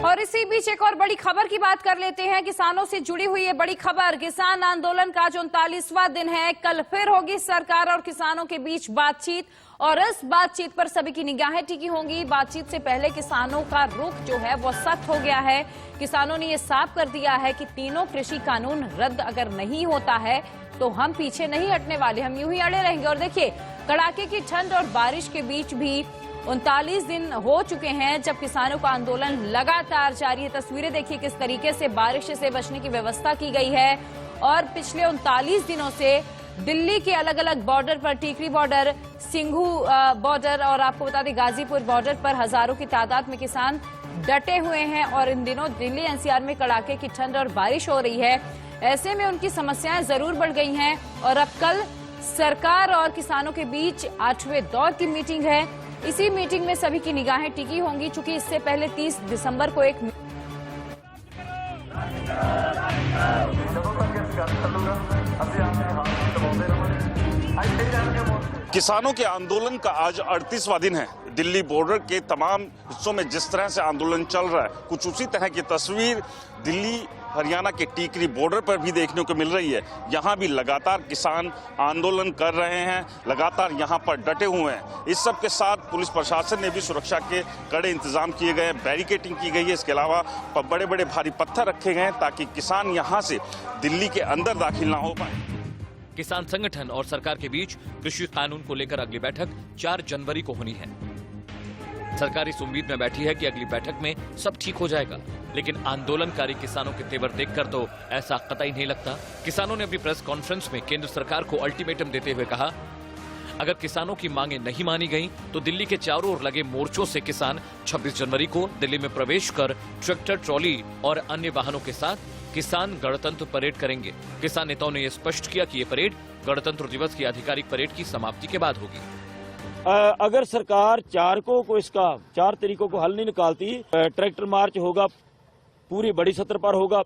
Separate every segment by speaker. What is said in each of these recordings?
Speaker 1: और इसी बीच एक और बड़ी खबर की बात कर लेते हैं। किसानों से जुड़ी हुई ये बड़ी खबर, किसान आंदोलन का जो 39वां दिन है, कल फिर होगी सरकार और किसानों के बीच बातचीत और इस बातचीत पर सभी की निगाहें टिकी होंगी। बातचीत से पहले किसानों का रुख जो है वो सख्त हो गया है। किसानों ने ये साफ कर दिया है कि तीनों कृषि कानून रद्द अगर नहीं होता है तो हम पीछे नहीं हटने वाले, हम यूं ही अड़े रहेंगे। और देखिए, कड़ाके की ठंड और बारिश के बीच भी 39 दिन हो चुके हैं जब किसानों का आंदोलन लगातार जारी है। तस्वीरें देखिए किस तरीके से बारिश से बचने की व्यवस्था की गई है। और पिछले 39 दिनों से दिल्ली के अलग अलग बॉर्डर पर, टीकरी बॉर्डर, सिंघू बॉर्डर और आपको बता दें गाजीपुर बॉर्डर पर हजारों की तादाद में किसान डटे हुए हैं। और इन दिनों दिल्ली एनसीआर में कड़ाके की ठंड और बारिश हो रही है। ऐसे में उनकी समस्याएं जरूर बढ़ गई हैं। और अब कल सरकार और किसानों के बीच 8वें दौर की मीटिंग है। इसी मीटिंग में सभी की निगाहें टिकी होंगी, चूंकि इससे पहले 30 दिसंबर को एक
Speaker 2: किसानों के आंदोलन का आज 38वां दिन है। दिल्ली बॉर्डर के तमाम हिस्सों में जिस तरह से आंदोलन चल रहा है, कुछ उसी तरह की तस्वीर दिल्ली हरियाणा के टीकरी बॉर्डर पर भी देखने को मिल रही है। यहाँ भी लगातार किसान आंदोलन कर रहे हैं, लगातार यहाँ पर डटे हुए हैं। इस सब के साथ पुलिस प्रशासन ने भी सुरक्षा के कड़े इंतजाम किए गए हैं, बैरिकेडिंग की गई है। इसके अलावा बड़े बड़े भारी पत्थर रखे गए हैं ताकि किसान यहाँ से दिल्ली के अंदर दाखिल ना हो पाए।
Speaker 3: किसान संगठन और सरकार के बीच कृषि कानून को लेकर अगली बैठक 4 जनवरी को होनी है। सरकार इस उम्मीद में बैठी है कि अगली बैठक में सब ठीक हो जाएगा, लेकिन आंदोलनकारी किसानों के तेवर देखकर तो ऐसा कतई नहीं लगता। किसानों ने अपनी प्रेस कॉन्फ्रेंस में केंद्र सरकार को अल्टीमेटम देते हुए कहा, अगर किसानों की मांगें नहीं मानी गई तो दिल्ली के चारों ओर लगे मोर्चों से किसान 26 जनवरी को दिल्ली में प्रवेश कर ट्रैक्टर, ट्रॉली और अन्य वाहनों के साथ किसान गणतंत्र परेड करेंगे। किसान नेताओं ने यह स्पष्ट किया कि ये परेड गणतंत्र दिवस की आधिकारिक परेड की समाप्ति के बाद होगी।
Speaker 4: अगर सरकार 4 तरीकों को हल नहीं निकालती, ट्रैक्टर मार्च होगा, पूरी बड़ी सतर पर होगा।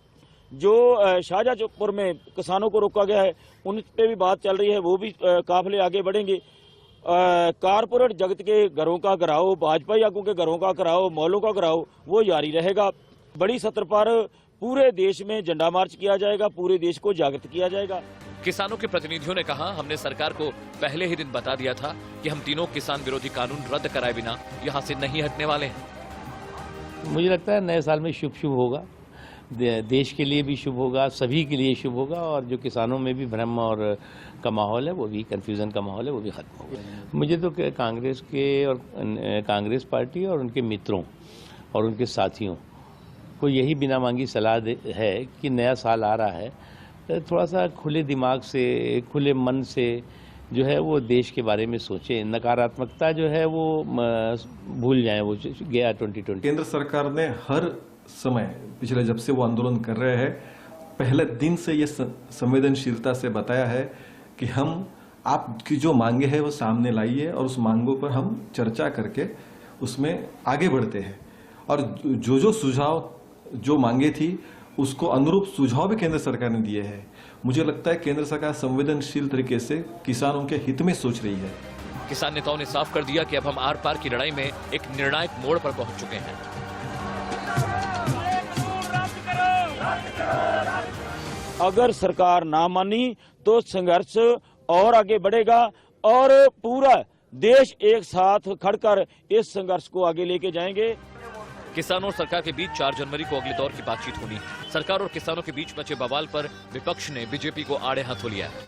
Speaker 4: जो शाहजहांपुर में किसानों को रोका गया है उन पे भी बात चल रही है, वो भी काफिले आगे बढ़ेंगे। कारपोरेट जगत के घरों का घराव, भाजपा आगू के घरों का घराव, मॉलों का घराव वो जारी रहेगा। बड़ी सतर पर पूरे देश में झंडा मार्च किया जाएगा, पूरे देश को जागृत किया जाएगा।
Speaker 3: किसानों के प्रतिनिधियों ने कहा, हमने सरकार को पहले ही दिन बता दिया था कि हम तीनों किसान विरोधी कानून रद्द कराए बिना यहाँ से नहीं हटने वाले हैं।
Speaker 5: मुझे लगता है नए साल में शुभ होगा, देश के लिए भी शुभ होगा, सभी के लिए शुभ होगा। और जो किसानों में भी भ्रम और का माहौल है, वो भी कंफ्यूजन का माहौल है, वो भी खत्म होगा। मुझे तो कांग्रेस के और कांग्रेस पार्टी और उनके मित्रों और उनके साथियों को यही बिना मांगी सलाह है कि नया साल आ रहा है, थोड़ा सा खुले दिमाग से, खुले मन से जो है वो देश के बारे में सोचें। नकारात्मकता जो है वो भूल जाएं, वो गया 2020।
Speaker 6: केंद्र सरकार ने हर समय पिछले जब से वो आंदोलन कर रहे हैं, पहले दिन से ये संवेदनशीलता से बताया है कि हम आपकी जो मांगे हैं वो सामने लाइए और उस मांगों पर हम चर्चा करके उसमें आगे बढ़ते हैं। और जो सुझाव जो मांगे थी उसको अनुरूप सुझाव भी केंद्र सरकार ने दिए हैं। मुझे लगता है केंद्र सरकार संवेदनशील तरीके से किसानों के हित में सोच रही है।
Speaker 3: किसान नेताओं ने साफ कर दिया कि अब हम आर पार की लड़ाई में एक निर्णायक मोड़ पर पहुंच चुके हैं।
Speaker 4: अगर सरकार ना मानी तो संघर्ष और आगे बढ़ेगा और पूरा देश एक साथ खड़कर इस संघर्ष को आगे लेके जाएंगे।
Speaker 3: किसानों और सरकार के बीच 4 जनवरी को अगले दौर की बातचीत होनी। सरकार और किसानों के बीच मचे बवाल पर विपक्ष ने बीजेपी को आड़े हाथों लिया है।